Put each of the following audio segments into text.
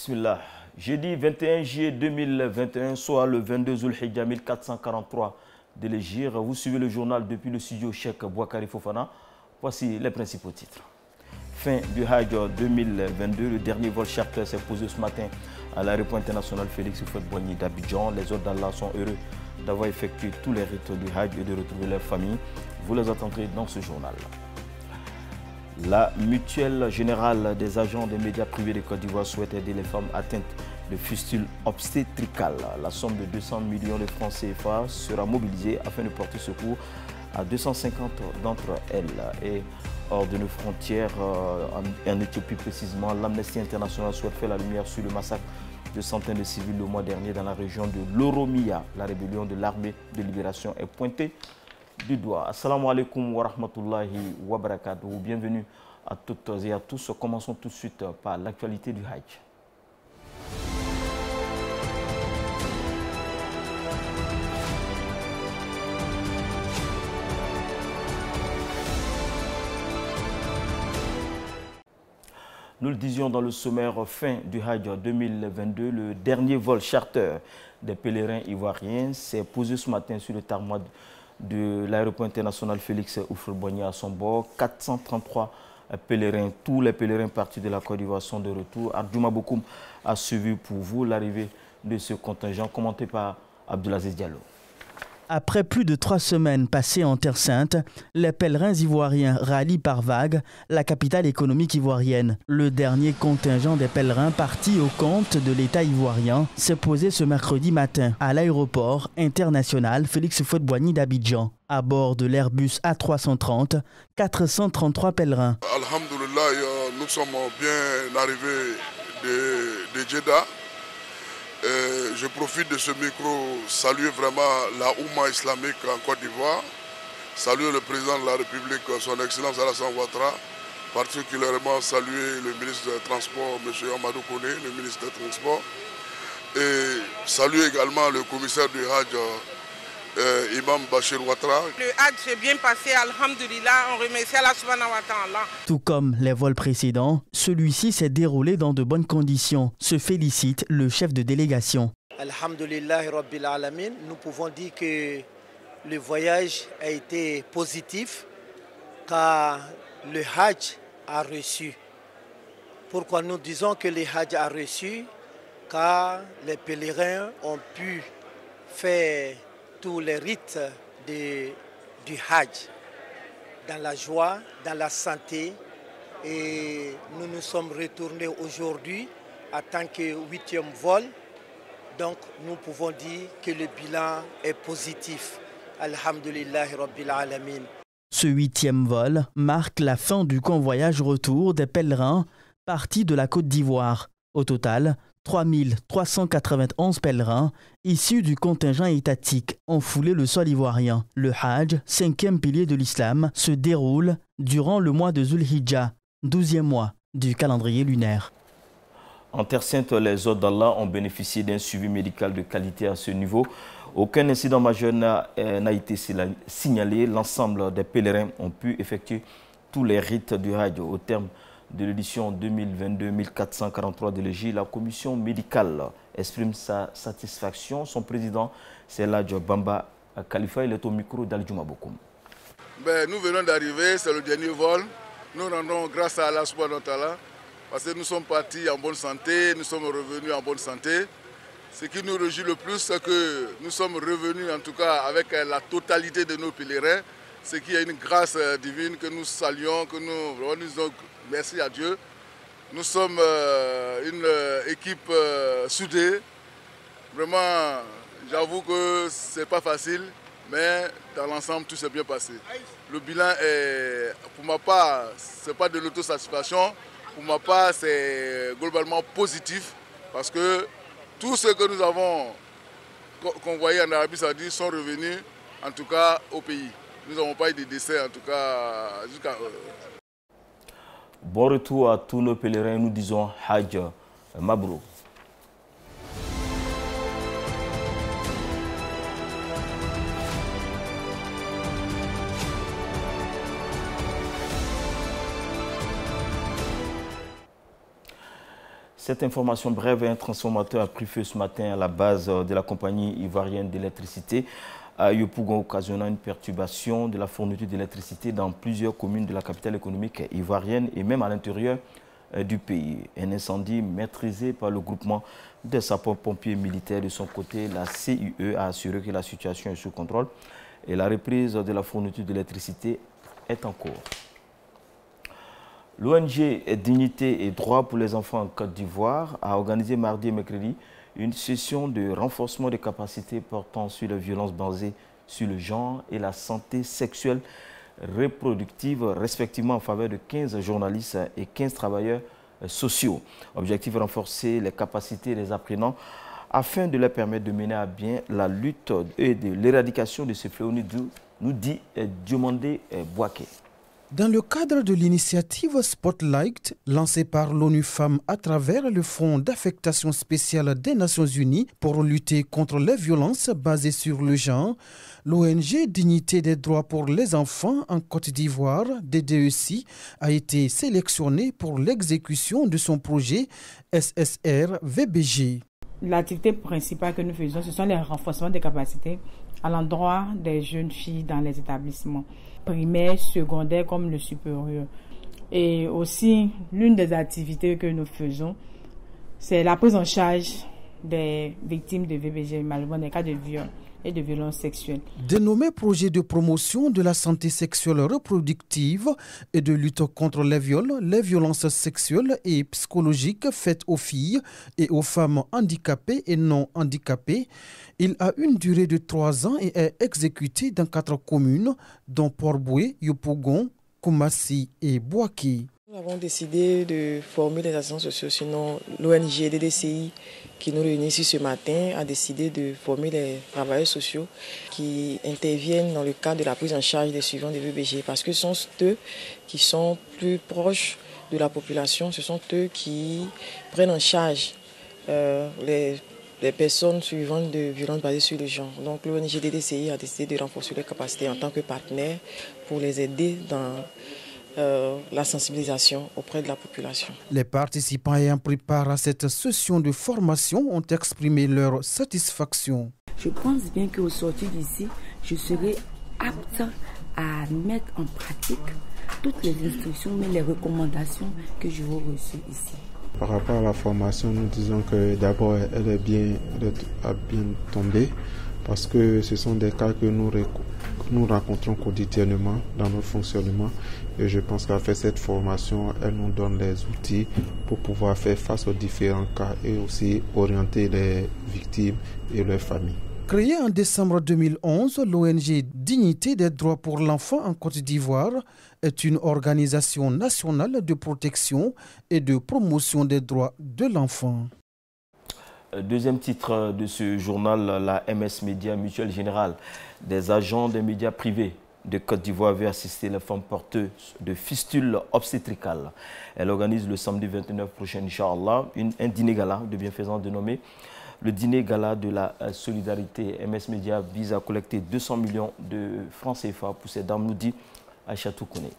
Bismillah. Jeudi 21 juillet 2021, soit le 22 Zulhijja 1443 de l'Hégire. Vous suivez le journal depuis le studio Cheikh Bouakari Fofana. Voici les principaux titres. Fin du Hajj 2022, le dernier vol charter s'est posé ce matin à l'aéroport international Félix Houphouët-Boigny d'Abidjan. Les hôtes d'Allah sont heureux d'avoir effectué tous les rites du Hajj et de retrouver leur famille. Vous les entendrez dans ce journal. La mutuelle générale des agents des médias privés de Côte d'Ivoire souhaite aider les femmes atteintes de fistules obstétricales. La somme de 200 millions de francs CFA sera mobilisée afin de porter secours à 250 d'entre elles. Et hors de nos frontières, en Éthiopie précisément, l'Amnesty International souhaite faire la lumière sur le massacre de centaines de civils le mois dernier dans la région de l'Oromia. La rébellion de l'armée de libération est pointée du doigt. Assalamu alaikum wa rahmatullahi wa barakatuh. Bienvenue à toutes et à tous. Commençons tout de suite par l'actualité du Hajj. Nous le disions dans le sommaire, fin du Hajj 2022, le dernier vol charter des pèlerins ivoiriens s'est posé ce matin sur le tarmac de l'aéroport international Félix Houphouët-Boigny à son bord. 433 pèlerins, tous les pèlerins partis de la Côte d'Ivoire sont de retour. Ardouma Bokoum a suivi pour vous l'arrivée de ce contingent, commenté par Abdelaziz Diallo. Après plus de 3 semaines passées en Terre Sainte, les pèlerins ivoiriens rallient par vagues la capitale économique ivoirienne. Le dernier contingent des pèlerins partis au compte de l'État ivoirien s'est posé ce mercredi matin à l'aéroport international Félix Houphouët-Boigny d'Abidjan. À bord de l'Airbus A330, 433 pèlerins. Alhamdoulilah, nous sommes bien arrivés de Jeddah. Je profite de ce micro, saluer vraiment la Oumma islamique en Côte d'Ivoire, saluer le président de la République, son Excellence Alassane Ouattara, particulièrement saluer le ministre des Transports, M. Amadou Kone, le ministre des Transports, et saluer également le commissaire du Hajj, Imam Bachir Ouattara. Le Hajj s'est bien passé, alhamdulillah, on remercie Allah subhanahu wa ta'ala. Tout comme les vols précédents, celui-ci s'est déroulé dans de bonnes conditions, se félicite le chef de délégation. Alhamdulillah Rabbil Alamin, nous pouvons dire que le voyage a été positif car le Hajj a reçu. Pourquoi nous disons que le Hajj a reçu? Car les pèlerins ont pu faire tous les rites du Hajj dans la joie, dans la santé, et nous nous sommes retournés aujourd'hui en tant que 8e vol. Donc nous pouvons dire que le bilan est positif. Alhamdulillah Rabbil Alamin. Ce 8e vol marque la fin du convoyage retour des pèlerins partis de la Côte d'Ivoire. Au total, 3391 pèlerins issus du contingent étatique ont foulé le sol ivoirien. Le Hajj, 5e pilier de l'islam, se déroule durant le mois de Zulhijja, 12e mois du calendrier lunaire. En Terre Sainte, les hôtes d'Allah ont bénéficié d'un suivi médical de qualité à ce niveau. Aucun incident majeur n'a été signalé. L'ensemble des pèlerins ont pu effectuer tous les rites du Hajj. Au terme de l'édition 2022-1443 de l'Hégire, la commission médicale exprime sa satisfaction. Son président, c'est Ladjo Bamba Khalifa. Il est au micro d'Aljouma Bokoum. Nous venons d'arriver, c'est le dernier vol. Nous rendons grâce à Allah subhanahu wa ta'ala parce que nous sommes partis en bonne santé, nous sommes revenus en bonne santé. Ce qui nous réjouit le plus, c'est que nous sommes revenus en tout cas avec la totalité de nos pèlerins. Ce qui est une grâce divine que nous saluons, que nous disons merci à Dieu. Nous sommes une équipe soudée. Vraiment, j'avoue que ce n'est pas facile, mais dans l'ensemble, tout s'est bien passé. Le bilan est, pour ma part, ce n'est pas de l'autosatisfaction. Pour ma part, c'est globalement positif parce que tous ceux que nous avons convoyés en Arabie Saoudite sont revenus, en tout cas, au pays. Nous n'avons pas eu de décès, en tout cas, jusqu'à... Bon retour à tous nos pèlerins, nous disons Hajj Mabrou. Cette information brève, un transformateur a pris feu ce matin à la base de la compagnie ivoirienne d'électricité à Yopougon, occasionnant une perturbation de la fourniture d'électricité dans plusieurs communes de la capitale économique ivoirienne et même à l'intérieur du pays. Un incendie maîtrisé par le groupement des sapeurs-pompiers militaires. De son côté, la CIE a assuré que la situation est sous contrôle et la reprise de la fourniture d'électricité est en cours. L'ONG Dignité et Droits pour les enfants en Côte d'Ivoire a organisé mardi et mercredi une session de renforcement des capacités portant sur les violences basées sur le genre et la santé sexuelle reproductive, respectivement en faveur de 15 journalistes et 15 travailleurs sociaux. Objectif: renforcer les capacités des apprenants afin de leur permettre de mener à bien la lutte et de l'éradication de ce fléau, nous dit Diomandé Bouaké. Dans le cadre de l'initiative Spotlight, lancée par l'ONU Femmes à travers le Fonds d'affectation spéciale des Nations Unies pour lutter contre les violences basées sur le genre, l'ONG Dignité des droits pour les enfants en Côte d'Ivoire, DDECI, a été sélectionnée pour l'exécution de son projet SSR-VBG. L'activité principale que nous faisons, ce sont les renforcements des capacités à l'endroit des jeunes filles dans les établissements primaires, secondaires comme le supérieur. Et aussi, l'une des activités que nous faisons, c'est la prise en charge des victimes de VBG, malheureusement des cas de viol et de violences sexuelles. Dénommé projet de promotion de la santé sexuelle reproductive et de lutte contre les viols, les violences sexuelles et psychologiques faites aux filles et aux femmes handicapées et non handicapées, il a une durée de 3 ans et est exécuté dans 4 communes, dont Port-Boué, Yopougon, Koumassi et Bouaké. Nous avons décidé de former les assistants sociaux, sinon l'ONG DDCI qui nous réunit ici ce matin a décidé de former les travailleurs sociaux qui interviennent dans le cadre de la prise en charge des suivants des VBG, parce que ce sont eux qui sont plus proches de la population, ce sont eux qui prennent en charge les personnes suivantes de violences basées sur le genre. Donc l'ONG DDCI a décidé de renforcer leurs capacités en tant que partenaire pour les aider dans la sensibilisation auprès de la population. Les participants ayant pris part à cette session de formation ont exprimé leur satisfaction. Je pense bien qu'au sortir d'ici, je serai apte à mettre en pratique toutes les instructions, mais les recommandations que je vous reçues ici. Par rapport à la formation, nous disons que d'abord elle a bien tombé parce que ce sont des cas que nous rencontrons quotidiennement dans notre fonctionnement. Et je pense qu'à cette formation, elle nous donne les outils pour pouvoir faire face aux différents cas et aussi orienter les victimes et leurs familles. Créée en décembre 2011, l'ONG Dignité des droits pour l'enfant en Côte d'Ivoire est une organisation nationale de protection et de promotion des droits de l'enfant. Deuxième titre de ce journal, la MS Média Mutuelle Générale. Des agents des médias privés de Côte d'Ivoire veut assister les femmes porteuses de fistules obstétricales. Elle organise le samedi 29 prochain, Inch'Allah, un dîner gala de bienfaisance dénommé le dîner gala de la solidarité. MS Média vise à collecter 200 millions de francs CFA pour ces dames, nous dit Aïcha Toukouné.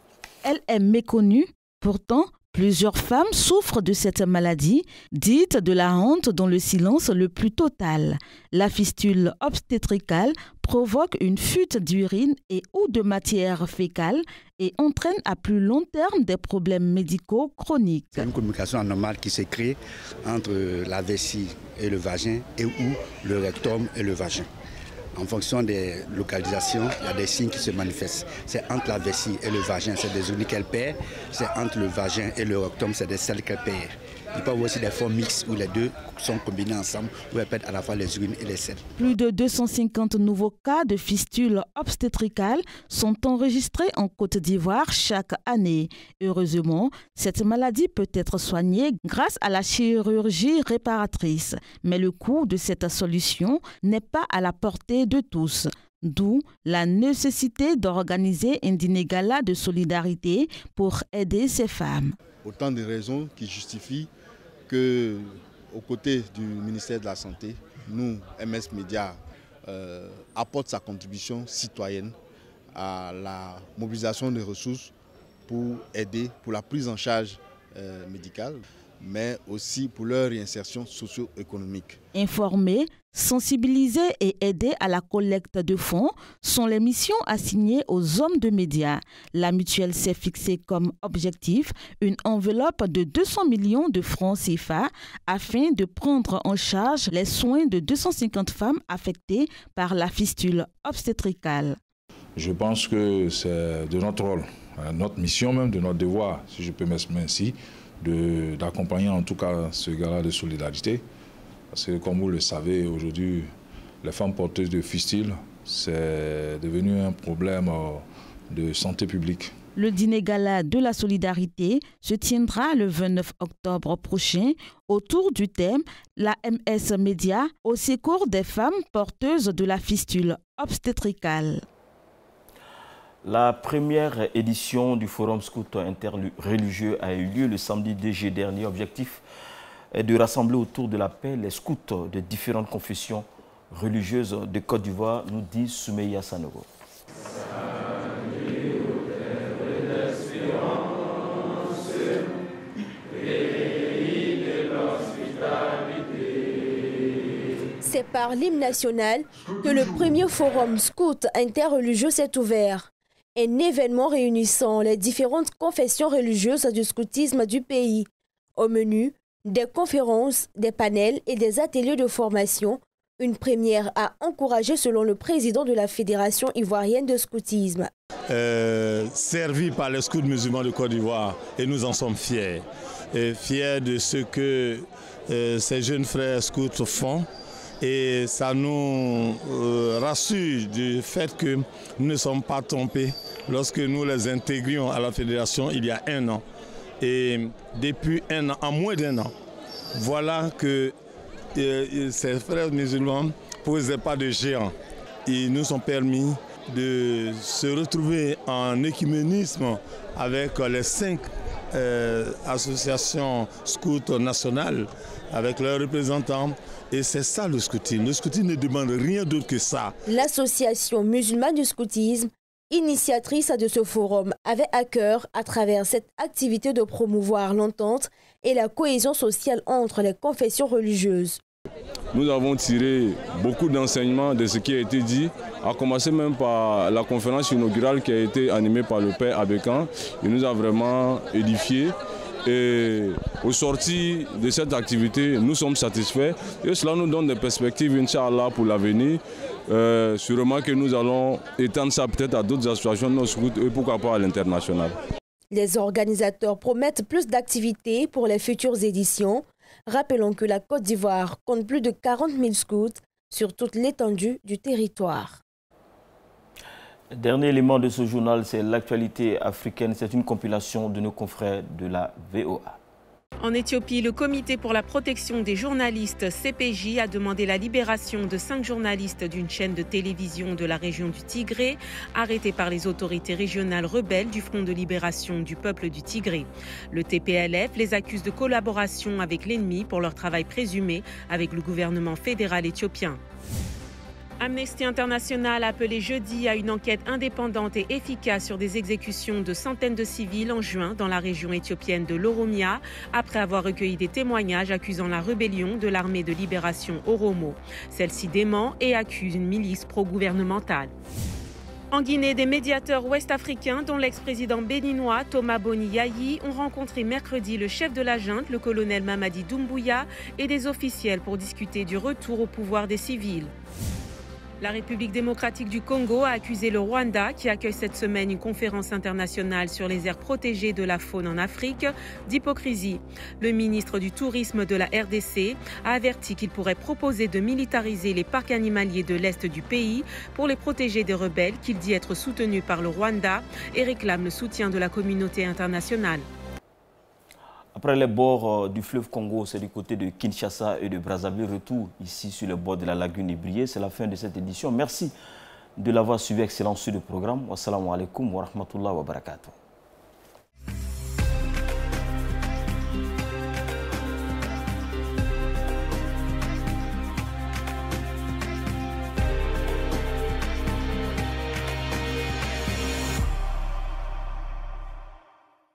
Elle est méconnue, pourtant plusieurs femmes souffrent de cette maladie, dite de la honte dans le silence le plus total. La fistule obstétricale provoque une fuite d'urine et ou de matière fécale et entraîne à plus long terme des problèmes médicaux chroniques. C'est une communication anormale qui se crée entre la vessie et le vagin et ou le rectum et le vagin. En fonction des localisations, il y a des signes qui se manifestent. C'est entre la vessie et le vagin, c'est des urines qu'elle perd. C'est entre le vagin et le rectum, c'est des selles qu'elle perd. Il peut y avoir aussi des formes mixtes où les deux sont combinés ensemble, où elles perdent à la fois les urines et les selles. Plus de 250 nouveaux cas de fistules obstétricales sont enregistrés en Côte d'Ivoire chaque année. Heureusement, cette maladie peut être soignée grâce à la chirurgie réparatrice. Mais le coût de cette solution n'est pas à la portée de tous. D'où la nécessité d'organiser un dîner gala de solidarité pour aider ces femmes. Autant de raisons qui justifient que, aux côtés du ministère de la Santé, nous, MS Média, apporte sa contribution citoyenne à la mobilisation des ressources pour aider pour la prise en charge médicale. mais aussi pour leur réinsertion socio-économique. Informer, sensibiliser et aider à la collecte de fonds sont les missions assignées aux hommes de médias. La mutuelle s'est fixée comme objectif une enveloppe de 200 millions de francs CFA afin de prendre en charge les soins de 250 femmes affectées par la fistule obstétricale. Je pense que c'est de notre rôle, notre mission même, de notre devoir, si je peux m'exprimer ainsi, d'accompagner en tout cas ce gala de solidarité. Parce que comme vous le savez, aujourd'hui, les femmes porteuses de fistules, c'est devenu un problème de santé publique. Le dîner gala de la solidarité se tiendra le 29 octobre prochain autour du thème « La MS Média au secours des femmes porteuses de la fistule obstétricale ». La première édition du Forum Scout interreligieux a eu lieu le samedi 2 juillet dernier. Objectif est de rassembler autour de la paix les scouts de différentes confessions religieuses de Côte d'Ivoire, nous dit Soumeya Sanogo. C'est par l'hymne national que le premier Forum Scout interreligieux s'est ouvert. Un événement réunissant les différentes confessions religieuses du scoutisme du pays. Au menu, des conférences, des panels et des ateliers de formation. Une première à encourager selon le président de la Fédération ivoirienne de scoutisme. Servi par les scouts musulmans de Côte d'Ivoire et nous en sommes fiers. Fiers de ce que ces jeunes frères scouts font. Et ça nous rassure du fait que nous ne sommes pas trompés lorsque nous les intégrions à la fédération il y a 1 an. Et depuis 1 an, en moins d'1 an, voilà que ces frères musulmans ne posaient pas de géants. Ils nous ont permis de se retrouver en écuménisme avec les 5 associations scouts nationales, avec leurs représentants. Et c'est ça le scoutisme. Le scoutisme ne demande rien d'autre que ça. L'association musulmane du scoutisme, initiatrice de ce forum, avait à cœur, à travers cette activité, de promouvoir l'entente et la cohésion sociale entre les confessions religieuses. Nous avons tiré beaucoup d'enseignements de ce qui a été dit, à commencer même par la conférence inaugurale qui a été animée par le père Abékan. Il nous a vraiment édifiés. Et au sorti de cette activité, nous sommes satisfaits et cela nous donne des perspectives, Inch'Allah, pour l'avenir. Sûrement que nous allons étendre ça peut-être à d'autres associations de nos scouts et pourquoi pas à l'international. Les organisateurs promettent plus d'activités pour les futures éditions. Rappelons que la Côte d'Ivoire compte plus de 40 000 scouts sur toute l'étendue du territoire. Dernier élément de ce journal, c'est l'actualité africaine. C'est une compilation de nos confrères de la VOA. En Éthiopie, le Comité pour la protection des journalistes CPJ a demandé la libération de 5 journalistes d'une chaîne de télévision de la région du Tigré, arrêtés par les autorités régionales rebelles du Front de libération du peuple du Tigré. Le TPLF les accuse de collaboration avec l'ennemi pour leur travail présumé avec le gouvernement fédéral éthiopien. Amnesty International a appelé jeudi à une enquête indépendante et efficace sur des exécutions de centaines de civils en juin dans la région éthiopienne de l'Oromia, après avoir recueilli des témoignages accusant la rébellion de l'armée de libération Oromo. Celle-ci dément et accuse une milice pro-gouvernementale. En Guinée, des médiateurs ouest-africains, dont l'ex-président béninois Thomas Boni Yayi, ont rencontré mercredi le chef de la junte, le colonel Mamadi Doumbouya, et des officiels pour discuter du retour au pouvoir des civils. La République démocratique du Congo a accusé le Rwanda, qui accueille cette semaine une conférence internationale sur les aires protégées de la faune en Afrique, d'hypocrisie. Le ministre du Tourisme de la RDC a averti qu'il pourrait proposer de militariser les parcs animaliers de l'Est du pays pour les protéger des rebelles qu'il dit être soutenus par le Rwanda et réclame le soutien de la communauté internationale. Après les bords du fleuve Congo, c'est du côté de Kinshasa et de Brazzaville. Retour ici sur le bord de la lagune Ibrié. C'est la fin de cette édition. Merci de l'avoir suivi. Excellent sur le programme. Wassalamu alaikum wa rahmatullahi wa barakatuh.